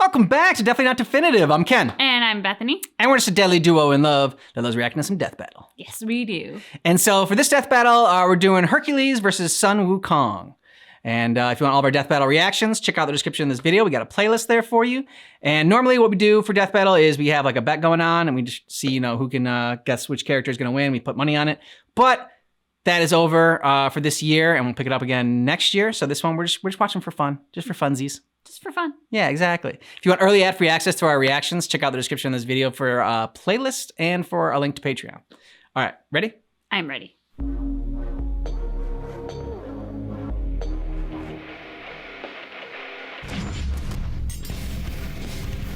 Welcome back to Definitely Not Definitive. I'm Ken. And I'm Bethany. And we're just a deadly duo in love that loves reacting to some death battle. Yes, we do. And so for this death battle, we're doing Hercules versus Sun Wukong. And if you want all of our death battle reactions, check out the description of this video. We got a playlist there for you. And normally what we do for death battle is we have like a bet going on and we just see, you know, who can guess which character is going to win. We put money on it. But that is over for this year and we'll pick it up again next year. So this one we're just watching for fun, just for funsies. Just for fun. Yeah, exactly. If you want early ad-free access to our reactions, check out the description of this video for a playlist and for a link to Patreon. All right, ready? I'm ready.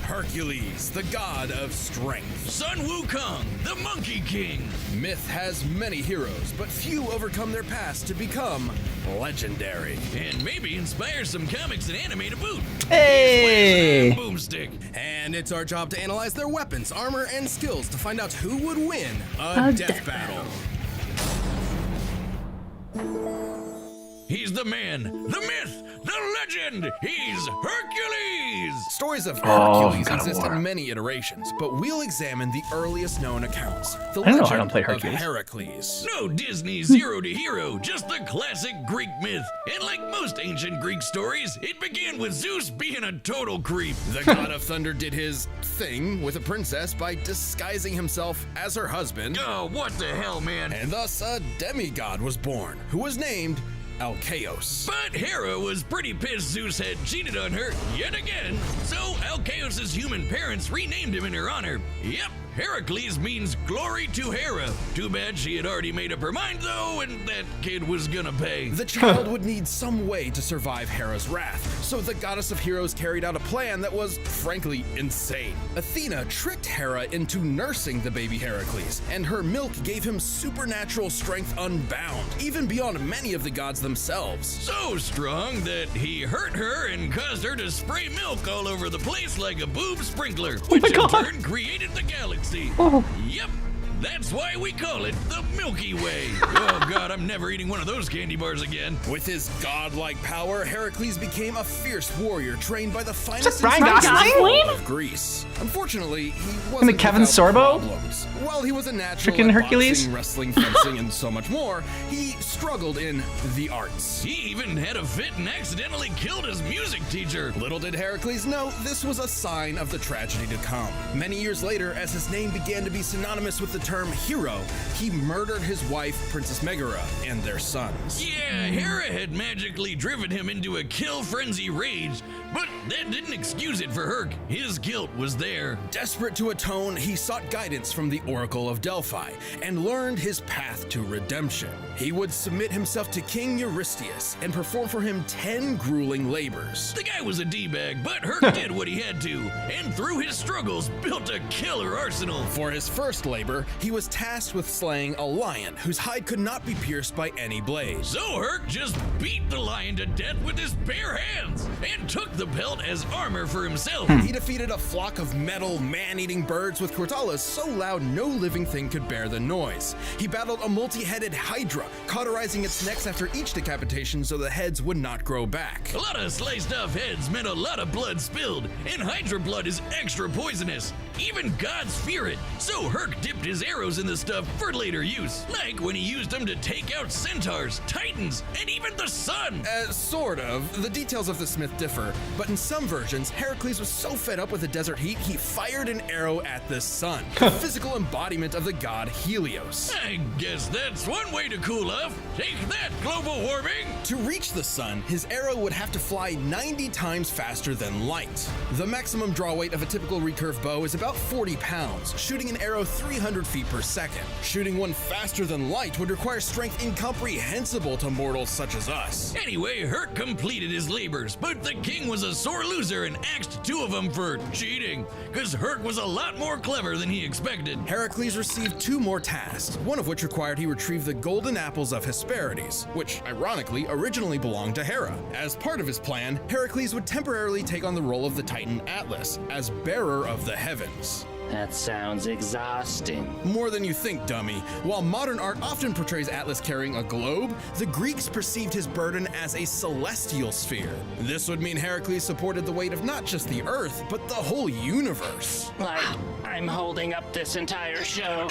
Hercules, the god of strength. Sun Wukong, the Monkey King. Myth has many heroes, but few overcome their past to become legendary. And maybe inspire some comics and anime to boot. Hey! Boomstick. And it's our job to analyze their weapons, armor, and skills to find out who would win a death battle. He's the man, the myth, the legend. He's Hercules. Stories of Hercules exist in many iterations, but we'll examine the earliest known accounts. The I don't legend play of Hercules. Heracles. No Disney zero to hero, just the classic Greek myth. And like most ancient Greek stories, it began with Zeus being a total creep. The god of thunder did his thing with a princess by disguising himself as her husband. Oh, what the hell, man? And thus a demigod was born, who was named Alcaeus. But Hera was pretty pissed Zeus had cheated on her yet again, so Alcaeus' human parents renamed him in her honor. Yep, Heracles means glory to Hera. Too bad she had already made up her mind though, and that kid was gonna pay. The child would need some way to survive Hera's wrath, so the goddess of heroes carried out a plan that was, frankly, insane. Athena tricked Hera into nursing the baby Heracles, and her milk gave him supernatural strength unbound, even beyond many of the gods themselves. So strong that he hurt her and caused her to spray milk all over the place like a boob sprinkler, which in turn created the galaxy. Yep, that's why we call it the Milky Way. Oh god, I'm never eating one of those candy bars again. With his godlike power, Heracles became a fierce warrior trained by the finest Ryan Gosling? of Greece. Unfortunately, he wasn't Kevin without Sorbo? problems. While he was a natural Freaking at Hercules? boxing, wrestling, fencing, and so much more, he struggled in the arts. He even had a fit and accidentally killed his music teacher. Little did Heracles know this was a sign of the tragedy to come. Many years later, as his name began to be synonymous with the term hero, he murdered his wife, Princess Megara, and their sons. Yeah, Hera had magically driven him into a kill frenzy rage, but that didn't excuse it for Herc. His guilt was there. Desperate to atone, he sought guidance from the Oracle of Delphi and learned his path to redemption. He would submit himself to King Eurystheus and perform for him 10 grueling labors. The guy was a D-bag, but Herc did what he had to, and through his struggles built a killer arsenal. For his first labor, he was tasked with slaying a lion whose hide could not be pierced by any blade. So Herc just beat the lion to death with his bare hands and took the pelt as armor for himself. He defeated a flock of metal, man-eating birds with cortalas so loud no living thing could bear the noise. He battled a multi-headed hydra, cauterizing its necks after each decapitation so the heads would not grow back. A lot of sliced off heads meant a lot of blood spilled, and hydra blood is extra poisonous. Even gods fear it, so Herc dipped his arrows in the stuff for later use, like when he used them to take out centaurs, titans, and even the sun. Sort of. The details of the Smith differ, but in some versions, Heracles was so fed up with the desert heat, he fired an arrow at the sun, the physical embodiment of the god Helios. I guess that's one way to cool off. Take that, global warming! To reach the sun, his arrow would have to fly 90 times faster than light. The maximum draw weight of a typical recurve bow is about 40 pounds, shooting an arrow 300 feet per second. Shooting one faster than light would require strength incomprehensible to mortals such as us. Anyway, Herc completed his labors, but the king was a sore loser and axed 2 of them for cheating, because Herc was a lot more clever than he expected. Heracles received 2 more tasks, one of which required he retrieve the golden apples of Hesperides, which ironically originally belonged to Hera. As part of his plan, Heracles would temporarily take on the role of the Titan Atlas as bearer of the heavens. That sounds exhausting. More than you think, dummy. While modern art often portrays Atlas carrying a globe, the Greeks perceived his burden as a celestial sphere. This would mean Hercules supported the weight of not just the Earth, but the whole universe. Like, I'm holding up this entire show.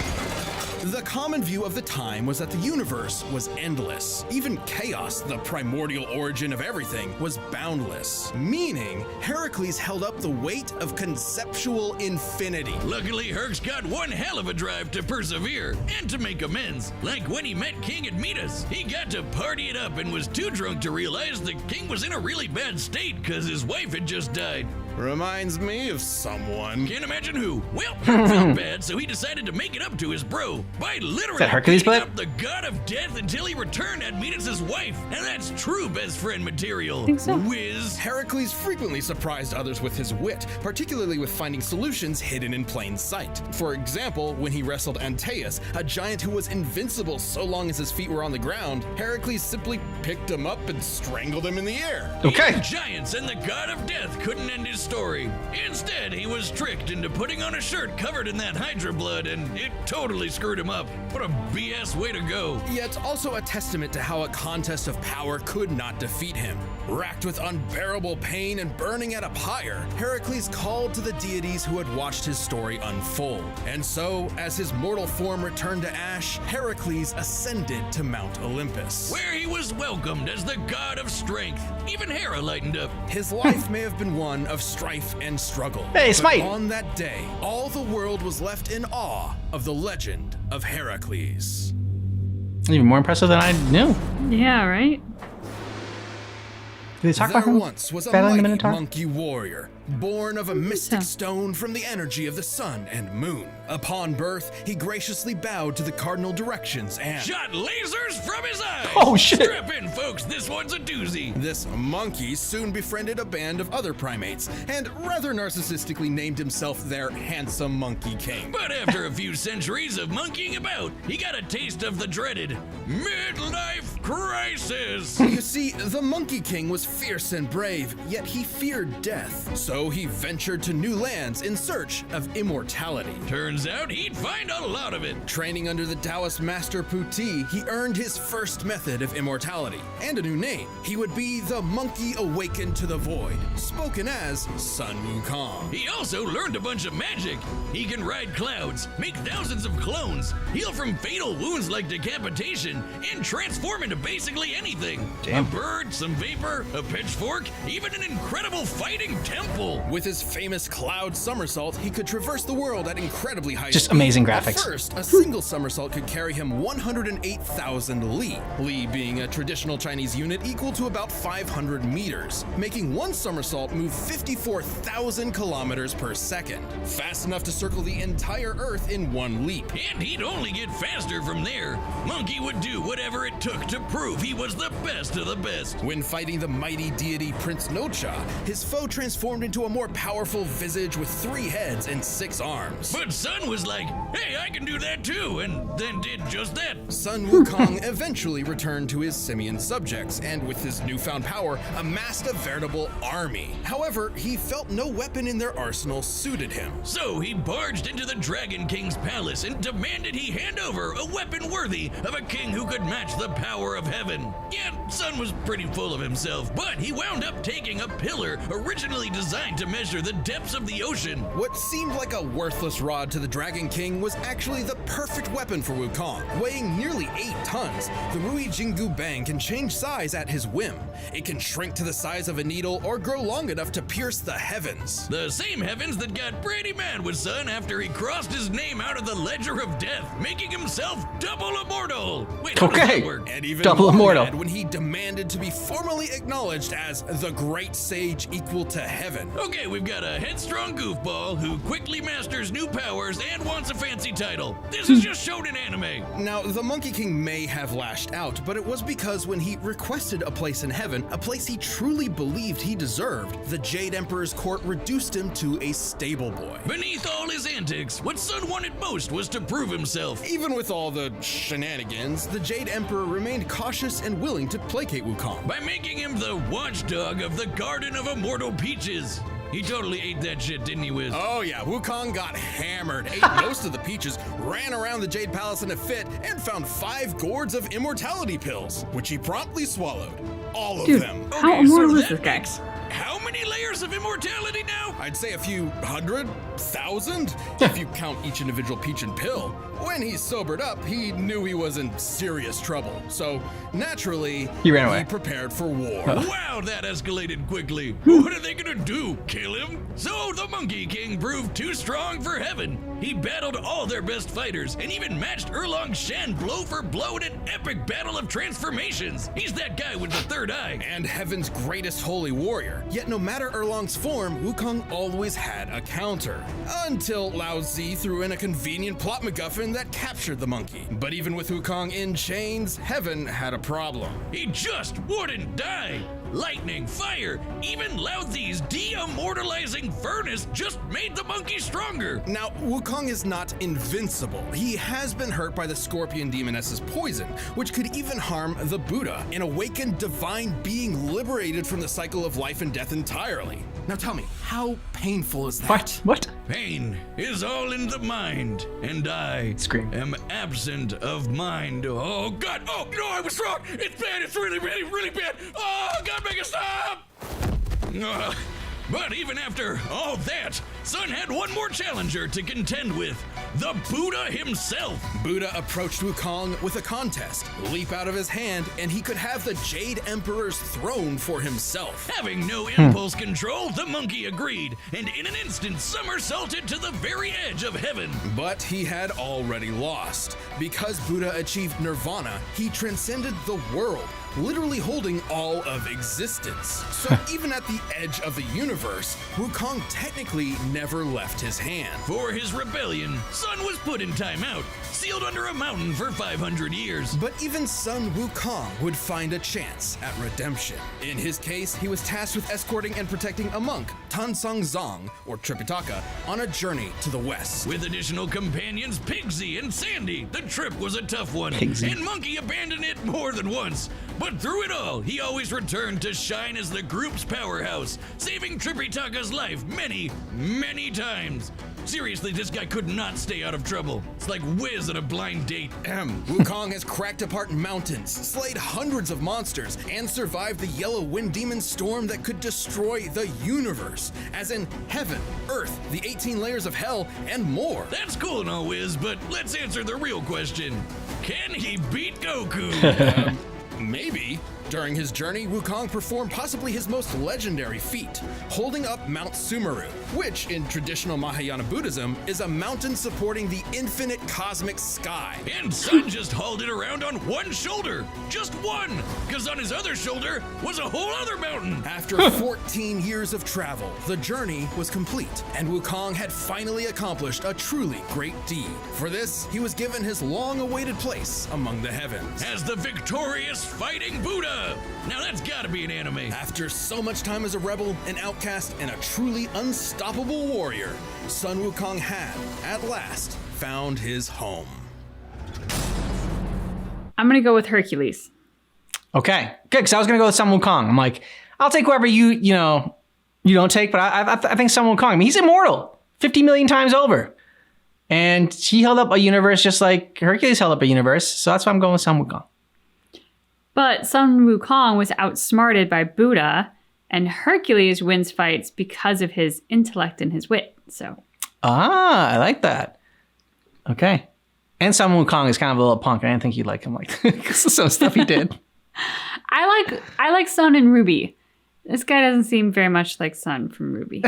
The common view of the time was that the universe was endless. Even chaos, the primordial origin of everything, was boundless. Meaning, Hercules held up the weight of conceptual infinity. Luckily, Herc's got one hell of a drive to persevere and to make amends. Like when he met King Admetus, he got to party it up and was too drunk to realize the king was in a really bad state because his wife had just died. Reminds me of someone. Can't imagine who. Well, Herc felt bad, so he decided to make it up to his bro by literally Hercules beating blood? up the god of death until he returned Admetus' wife. And that's true best friend material. Think so. Whiz. Heracles frequently surprised others with his wit, particularly with finding solutions hidden in plain sight. For example, when he wrestled Antaeus, a giant who was invincible so long as his feet were on the ground, Heracles simply picked him up and strangled him in the air. Okay. Even giants and the god of death couldn't end his story. Instead, he was tricked into putting on a shirt covered in that Hydra blood, and it totally screwed him up. What a BS way to go. Yet also a testament to how a contest of power could not defeat him. Racked with unbearable pain and burning at a pyre, Heracles called to the deities who had watched his story unfold. And so, as his mortal form returned to ash, Heracles ascended to Mount Olympus. Where he was welcomed as the god of strength. Even Hera lightened up. His life may have been one of strife and struggle. Hey, but Smite! on that day, all the world was left in awe of the legend of Heracles. Even more impressive than I knew. Yeah, right? Did they talk There about him once was a battling the mighty Minotaur? monkey warrior, born of a mystic stone from the energy of the sun and moon. Upon birth, he graciously bowed to the cardinal directions and Shot lasers from his eyes. Oh, shit. Strap in, folks. This one's a doozy. this monkey soon befriended a band of other primates and rather narcissistically named himself their handsome monkey king. But after a few centuries of monkeying about, he got a taste of the dreaded midlife crisis. You see, the Monkey King was fierce and brave, yet he feared death. So he ventured to new lands in search of immortality. Turns out he'd find a lot of it. Training under the Taoist master Puti, he earned his first method of immortality and a new name. He would be the Monkey Awakened to the Void, spoken as Sun Wukong. He also learned a bunch of magic. He can ride clouds, make thousands of clones, heal from fatal wounds like decapitation, and transform into basically anything. Damn. A bird, some vapor, a pitchfork, even an incredible fighting temple. With his famous cloud somersault, he could traverse the world at incredibly high Just speed. amazing At graphics. first, a single somersault could carry him 108,000 li. Li being a traditional Chinese unit equal to about 500 meters, making one somersault move 54,000 kilometers per second. Fast enough to circle the entire Earth in one leap. And he'd only get faster from there. Monkey would do whatever it took to prove he was the best of the best. When fighting the mighty deity Prince Nocha, his foe transformed into a more powerful visage with 3 heads and 6 arms. But Sun was like, hey, I can do that too, and then did just that. Sun Wukong eventually returned to his simian subjects and, with his newfound power, amassed a veritable army. However, he felt no weapon in their arsenal suited him. So he barged into the Dragon King's palace and demanded he hand over a weapon worthy of a king who could match the power of heaven. Yeah, Sun was pretty full of himself, but he wound up taking a pillar originally designed to measure the depths of the ocean. What seemed like a worthless rod to the Dragon King was actually the perfect weapon for Wukong. Weighing nearly 8 tons, the Rui Jingu Bang can change size at his whim. It can shrink to the size of a needle or grow long enough to pierce the heavens. The same heavens that got pretty mad with Sun after he crossed his name out of the Ledger of Death, making himself double immortal. Wait, how does Okay. that work? And even Double more immortal. mad when he demanded to be formally acknowledged as the great sage equal to heaven. Okay, we've got a headstrong goofball who quickly masters new powers and wants a fancy title. This is just shown in anime. Now, the Monkey King may have lashed out, but it was because when he requested a place in heaven, a place he truly believed he deserved, the Jade Emperor's court reduced him to a stable boy. Beneath all his antics, what Sun wanted most was to prove himself. Even with all the shenanigans, the Jade Emperor remained cautious and willing to placate Wukong. By making him the watchdog of the Garden of Immortal Peaches. He totally ate that shit, didn't he, Wiz? Oh yeah, Wukong got hammered, ate most of the peaches, ran around the Jade Palace in a fit, and found 5 gourds of immortality pills, which he promptly swallowed. All of them. How Okay, immortal so is that this guy? makes how many layers of immortality now? I'd say a few hundred, thousand, if you count each individual peach and pill. When he sobered up, he knew he was in serious trouble. So, naturally, He ran away. he prepared for war. Wow, that escalated quickly. What are they gonna do? Kill him? So the Monkey King proved too strong for heaven. He battled all their best fighters and even matched Erlong Shen blow for blow in an epic battle of transformations. He's that guy with the third eye. And heaven's greatest holy warrior. Yet no matter Erlong's form, Wukong always had a counter. Until Lao Zi threw in a convenient plot MacGuffin that captured the monkey. But even with Wukong in chains, heaven had a problem. He just wouldn't die. Lightning, fire, even Lao Zi's de-immortalizing furnace just made the monkey stronger. Now, Wukong is not invincible. He has been hurt by the scorpion demoness's poison, which could even harm the Buddha, an awakened divine being liberated from the cycle of life and death entirely. Now tell me, how painful is that? What? Pain is all in the mind, and I Scream. am absent of mind. Oh God! Oh no, I was wrong. It's bad. It's really, really, really bad. Oh God, make it stop! But even after all that, Sun had one more challenger to contend with: the Buddha himself. Buddha approached Wukong with a contest. Leap out of his hand, and he could have the Jade Emperor's throne for himself. Having no impulse control, the monkey agreed, and in an instant somersaulted to the very edge of heaven. But he had already lost. Because Buddha achieved nirvana, he transcended the world, literally holding all of existence. So even at the edge of the universe, Wukong technically never left his hand. For his rebellion, Sun was put in timeout, sealed under a mountain for 500 years. But even son Wukong would find a chance at redemption. In his case, he was tasked with escorting and protecting a monk, Tansong Zong, or Tripitaka, on a journey to the west. With additional companions, Pigsy and Sandy, the trip was a tough one, Pigsy. and Monkey abandoned it more than once. But through it all, he always returned to shine as the group's powerhouse, saving Tripitaka's life many, many times. Seriously, this guy could not stay out of trouble. It's like Wiz at a blind date. Wukong has cracked apart mountains, slayed hundreds of monsters, and survived the yellow wind demon storm that could destroy the universe, as in heaven, earth, the 18 layers of hell, and more. That's cool and all, Wiz, but let's answer the real question. Can he beat Goku? Maybe. During his journey, Wukong performed possibly his most legendary feat, holding up Mount Sumeru, which in traditional Mahayana Buddhism is a mountain supporting the infinite cosmic sky. And Sun just hauled it around on one shoulder. Just one. Because on his other shoulder was a whole other mountain. After 14 years of travel, the journey was complete, and Wukong had finally accomplished a truly great deed. For this, he was given his long-awaited place among the heavens. As the victorious fighting Buddha. Now that's gotta be an anime. After so much time as a rebel, an outcast, and a truly unstoppable warrior, Sun Wukong had, at last, found his home. I'm gonna go with Hercules. Okay, good. Because I was gonna go with Sun Wukong. I'm like, I'll take whoever you don't take, but I think Sun Wukong. I mean, he's immortal, 50 million times over, and he held up a universe just like Hercules held up a universe. So that's why I'm going with Sun Wukong. But Sun Wukong was outsmarted by Buddha, and Hercules wins fights because of his intellect and his wit. So, I like that. Okay, and Sun Wukong is kind of a little punk. I didn't think you'd like him like some stuff he did. I like Sun and Ruby. This guy doesn't seem very much like Sun from Ruby.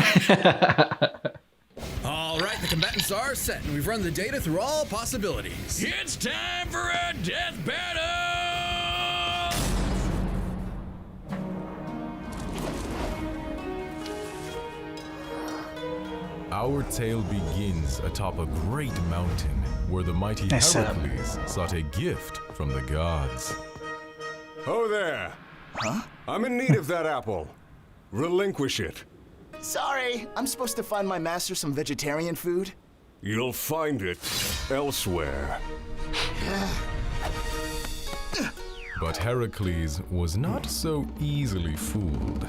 All right, the combatants are set, and we've run the data through all possibilities. It's time for a death battle! Our tale begins atop a great mountain where the mighty Nice setup. Hercules sought a gift from the gods. Oh there! Huh? I'm in need of that apple. Relinquish it. Sorry, I'm supposed to find my master some vegetarian food. You'll find it elsewhere. But Heracles was not so easily fooled.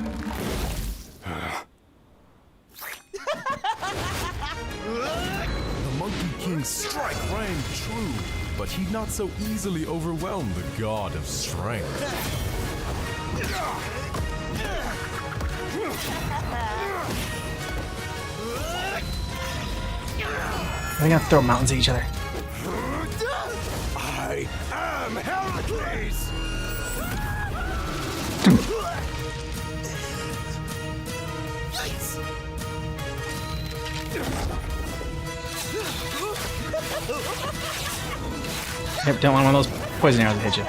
King's strike rang true, but he'd not so easily overwhelm the god of strength. They're gonna throw mountains at each other. I am Hercules! Yep, don't want one of those poison arrows to hit you.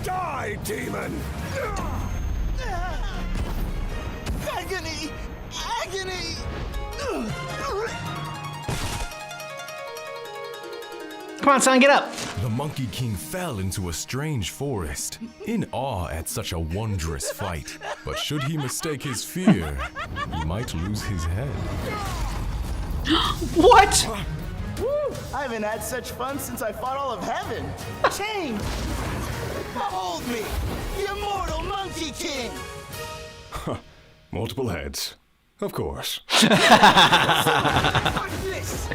Die, demon! Agony! Agony! Come on, son, get up. The Monkey King fell into a strange forest, in awe at such a wondrous fight. But should he mistake his fear, he might lose his head. What? I haven't had such fun since I fought all of heaven. Chained! Behold me, the immortal Monkey King! Multiple heads. Of course. Watch this!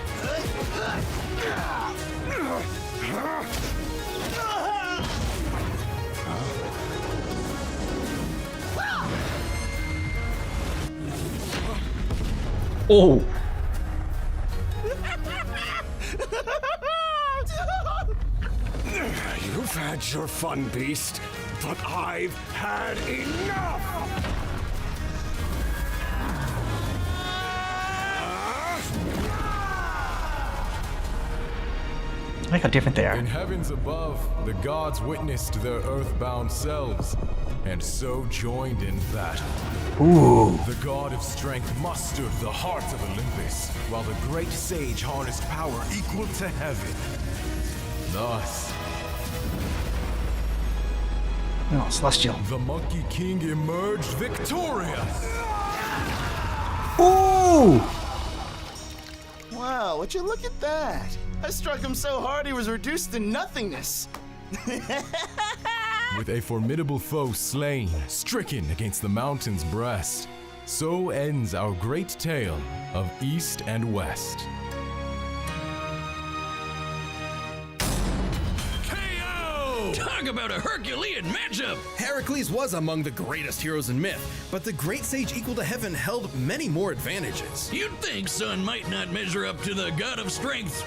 Oh. You've had your fun, beast, but I've had enough! I like how different they are. In heavens above, the gods witnessed their earthbound selves, and so joined in battle. Ooh. The god of strength mustered the heart of Olympus, while the great sage harnessed power equal to heaven. Thus, No, celestial. the Monkey King emerged victorious. Ooh. Wow, would you look at that? I struck him so hard he was reduced to nothingness. With a formidable foe slain, stricken against the mountain's breast, so ends our great tale of East and West. KO! Talk about a Herculean matchup! Heracles was among the greatest heroes in myth, but the great sage equal to heaven held many more advantages. You'd think Sun might not measure up to the god of strength,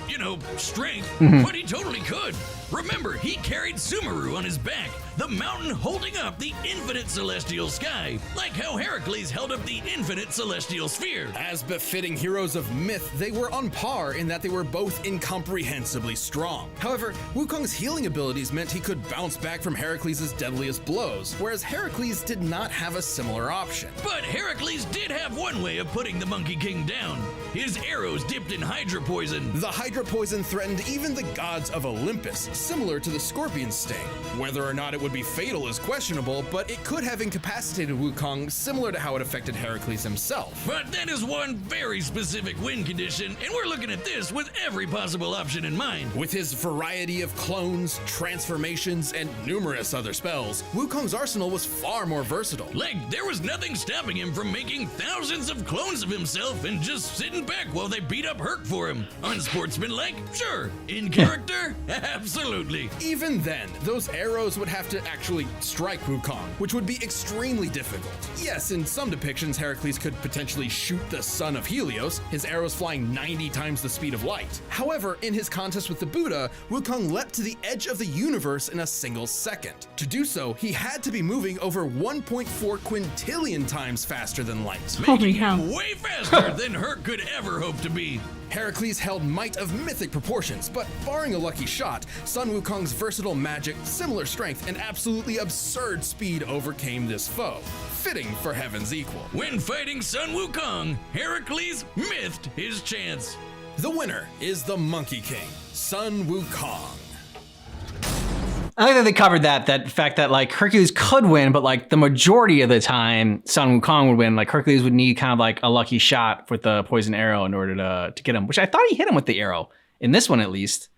strength, but he totally could. Remember, he carried Sumeru on his back, the mountain holding up the infinite celestial sky, like how Heracles held up the infinite celestial sphere. As befitting heroes of myth, they were on par in that they were both incomprehensibly strong. However, Wukong's healing abilities meant he could bounce back from Heracles' deadliest blows, whereas Heracles did not have a similar option. But Heracles did have one way of putting the Monkey King down. His arrows dipped in Hydra poison. The Hydra poison threatened even the gods of Olympus, similar to the scorpion sting. Whether or not it would be fatal is questionable, but it could have incapacitated Wukong, similar to how it affected Heracles himself. But that is one very specific win condition, and we're looking at this with every possible option in mind. With his variety of clones, transformations, and numerous other spells, Wukong's arsenal was far more versatile. Like, there was nothing stopping him from making thousands of clones of himself and just sitting back while they beat up Herc for him. Unsportsmanlike? Sure. In character? Absolutely. Even then, those arrows would have to actually strike Wukong, which would be extremely difficult. Yes, in some depictions, Heracles could potentially shoot the son of Helios, his arrows flying 90 times the speed of light. However, in his contest with the Buddha, Wukong leapt to the edge of the universe in a single second. To do so, he had to be moving over 1.4 quintillion times faster than light. Holy Making hell. him way faster than Herc could ever hope to be. Heracles held might of mythic proportions, but barring a lucky shot, Sun Wukong's versatile magic, similar strength, and absolutely absurd speed overcame this foe, fitting for heaven's equal. When fighting Sun Wukong, Heracles missed his chance. The winner is the Monkey King, Sun Wukong. I like that they covered that fact that like Hercules could win, but like the majority of the time Sun Wukong would win. Like Hercules would need kind of like a lucky shot with the poison arrow in order to get him, which I thought he hit him with the arrow in this one at least.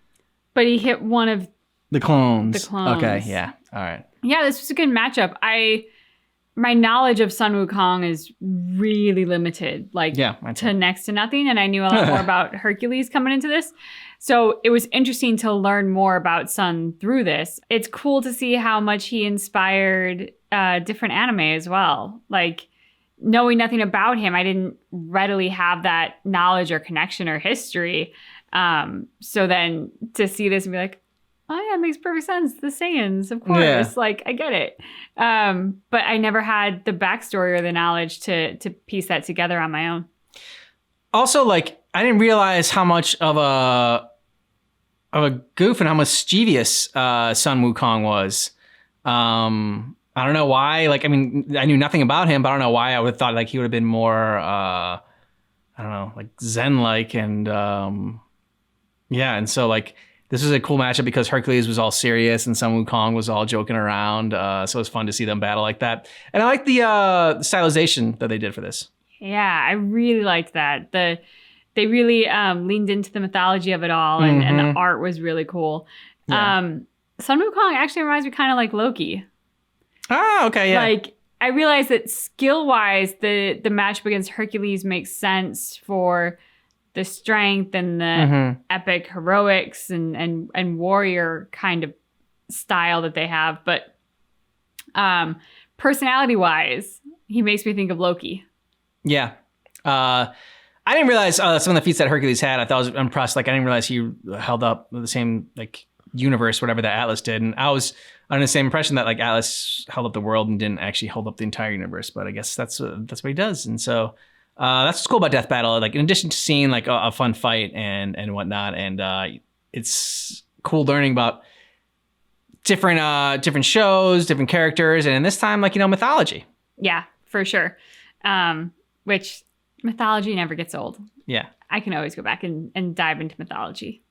But he hit one of the clones. The clones. Okay, yeah. All right. Yeah, this was a good matchup. My knowledge of Sun Wukong is really limited, like to next to nothing. And I knew a lot more about Hercules coming into this. So it was interesting to learn more about Sun through this. It's cool to see how much he inspired different anime as well. Like knowing nothing about him, I didn't readily have that knowledge or connection or history. So then to see this and be like, oh yeah, it makes perfect sense. The Saiyans, of course. Yeah. Like, I get it. But I never had the backstory or the knowledge to piece that together on my own. Also, like, I didn't realize how much of a goof and how mischievous Sun Wukong was. I don't know why. Like, I mean, I knew nothing about him, but I don't know why I would have thought like he would have been more, I don't know, like Zen-like and yeah. And so like, this was a cool matchup because Hercules was all serious and Sun Wukong was all joking around. So it was fun to see them battle like that. And I like the stylization that they did for this. Yeah, I really liked that. They really leaned into the mythology of it all, and the art was really cool. Yeah. Sun Wukong actually reminds me kind of like Loki. Oh, okay, yeah. Like, I realized that skill-wise, the matchup against Hercules makes sense for the strength and the epic heroics and warrior kind of style that they have. But personality-wise, he makes me think of Loki. Yeah. I didn't realize some of the feats that Hercules had. I thought I was impressed. Like, I didn't realize he held up the same, like, universe, whatever that Atlas did. And I was under the same impression that, like, Atlas held up the world and didn't actually hold up the entire universe. But I guess that's what he does. And so that's what's cool about Death Battle. Like, in addition to seeing, like, a fun fight and whatnot, and it's cool learning about different shows, different characters, and this time, like, mythology. Yeah, for sure. Which mythology never gets old. Yeah. I can always go back and dive into mythology.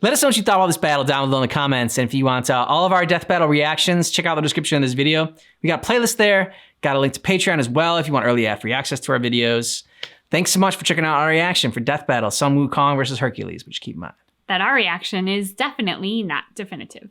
Let us know what you thought about this battle down below in the comments. And if you want all of our Death Battle reactions, check out the description of this video. We got a playlist there. Got a link to Patreon as well if you want early ad-free access to our videos. Thanks so much for checking out our reaction for Death Battle, Sun Wukong versus Hercules, which keep in mind that our reaction is definitely not definitive.